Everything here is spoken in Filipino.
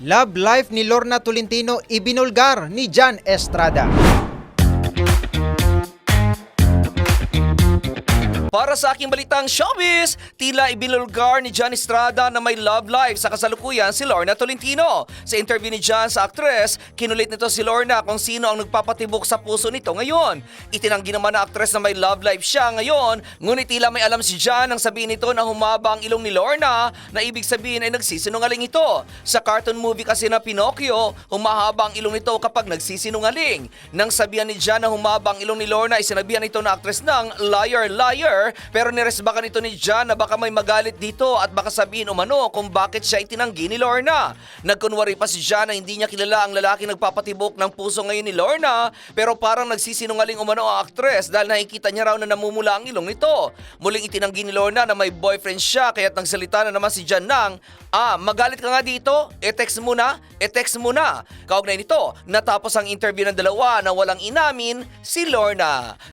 Love life ni Lorna Tolentino ibinulgar ni John Estrada. Para sa aking balitang showbiz, tila ibinulgar ni John Estrada na may love life sa kasalukuyan si Lorna Tolentino. Sa interview ni John sa aktres, kinulit nito si Lorna kung sino ang nagpapatibok sa puso nito ngayon. Itinanggi naman na aktres na may love life siya ngayon, ngunit tila may alam si John nang sabihin nito na humaba ang ilong ni Lorna na ibig sabihin ay nagsisinungaling ito. Sa cartoon movie kasi na Pinocchio, humahaba ang ilong nito kapag nagsisinungaling. Nang sabihan ni John na humaba ang ilong ni Lorna ay sinabihan ito na aktres ng liar, pero niresbakan ito ni John na baka may magalit dito at baka sabihin umano kung bakit siya itinanggi ni Lorna. Nagkunwari pa si John na hindi niya kilala ang lalaki nagpapatibok ng puso ngayon ni Lorna, pero parang nagsisinungaling umano ang aktres dahil nakikita niya raw na namumula ang ilong nito. Muling itinanggi ni Lorna na may boyfriend siya kaya't nagsalita na naman si John ng, magalit ka nga dito? E-text mo na? Kaugnay nito, natapos ang interview ng dalawa na walang inamin si Lorna.